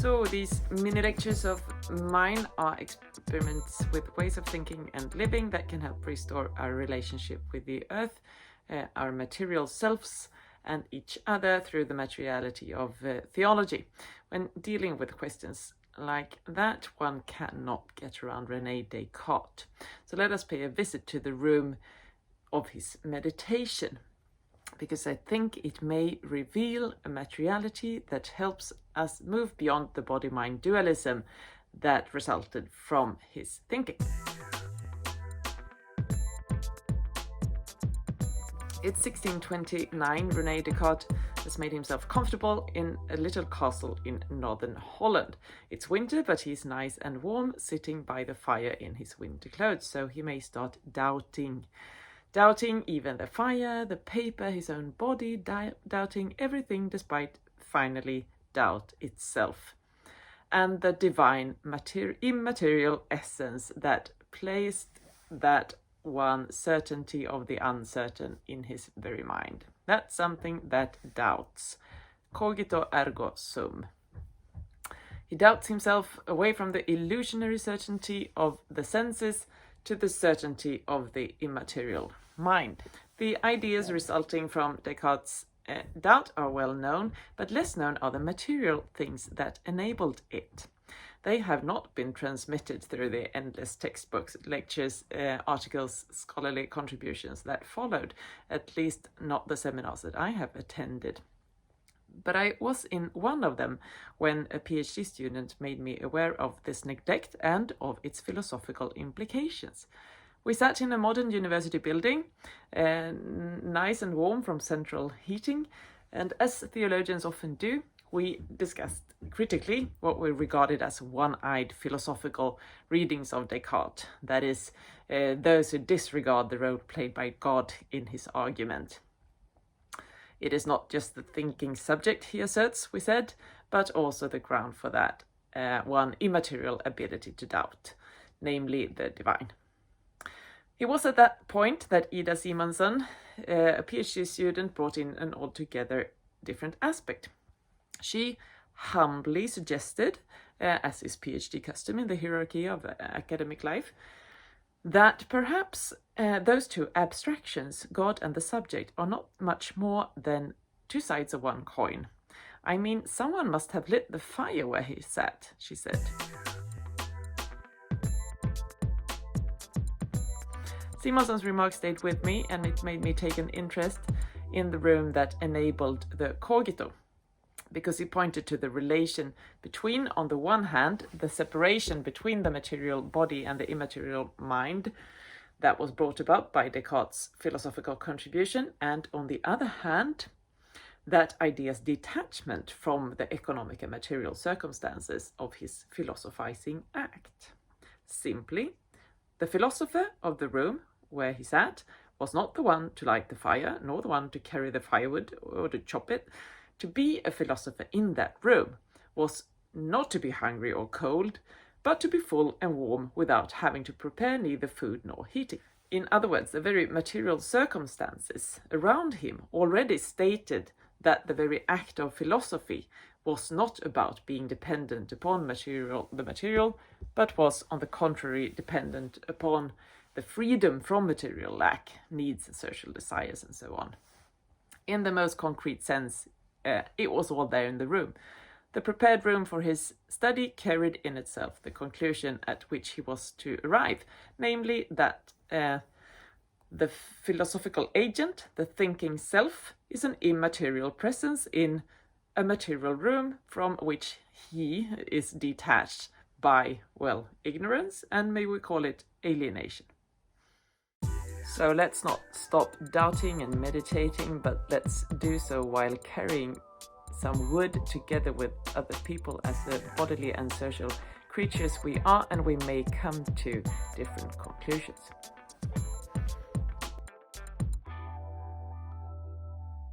So these mini lectures of mine are experiments with ways of thinking and living that can help restore our relationship with the earth, our material selves, and each other through the materiality of theology. When dealing with questions like that, one cannot get around Rene Descartes. So let us pay a visit to the room of his meditation, because I think it may reveal a materiality that helps us move beyond the body-mind dualism that resulted from his thinking. It's 1629. René Descartes has made himself comfortable in a little castle in northern Holland. It's winter, but he's nice and warm, sitting by the fire in his winter clothes, so he may start doubting even the fire, the paper, his own body, doubting everything despite finally doubt itself, and the divine immaterial essence that placed that one certainty of the uncertain in his very mind. That's something that doubts. Cogito ergo sum. He doubts himself away from the illusionary certainty of the senses to the certainty of the immaterial mind. The ideas resulting from Descartes' doubt are well known, but less known are the material things that enabled it. They have not been transmitted through the endless textbooks, lectures, articles, scholarly contributions that followed, at least not the seminars that I have attended. But I was in one of them when a PhD student made me aware of this neglect and of its philosophical implications. We sat in a modern university building, nice and warm from central heating, and as theologians often do, we discussed critically what we regarded as one-eyed philosophical readings of Descartes, that is, those who disregard the role played by God in his argument. It is not just the thinking subject, he asserts, we said, but also the ground for that one immaterial ability to doubt, namely the divine. It was at that point that Ida Simonsson, a PhD student, brought in an altogether different aspect. She humbly suggested, as is PhD custom in the hierarchy of academic life, that perhaps those two abstractions, God and the subject, are not much more than two sides of one coin. I mean, someone must have lit the fire where he sat, she said. Simonsson's remark stayed with me, and it made me take an interest in the room that enabled the cogito, because he pointed to the relation between, on the one hand, the separation between the material body and the immaterial mind that was brought about by Descartes' philosophical contribution, and on the other hand, that idea's detachment from the economic and material circumstances of his philosophizing act. Simply, the philosopher of the room where he sat was not the one to light the fire, nor the one to carry the firewood or to chop it. To be a philosopher in that room was not to be hungry or cold, but to be full and warm without having to prepare neither food nor heating. In other words, the very material circumstances around him already stated that the very act of philosophy was not about being dependent upon the material, but was, on the contrary, dependent upon the freedom from material lack, needs, social desires, and so on. In the most concrete sense, it was all there in the room. The prepared room for his study carried in itself the conclusion at which he was to arrive, namely that the philosophical agent, the thinking self, is an immaterial presence in a material room from which he is detached by, well, ignorance, and may we call it alienation. So let's not stop doubting and meditating, but let's do so while carrying some wood together with other people as the bodily and social creatures we are, and we may come to different conclusions.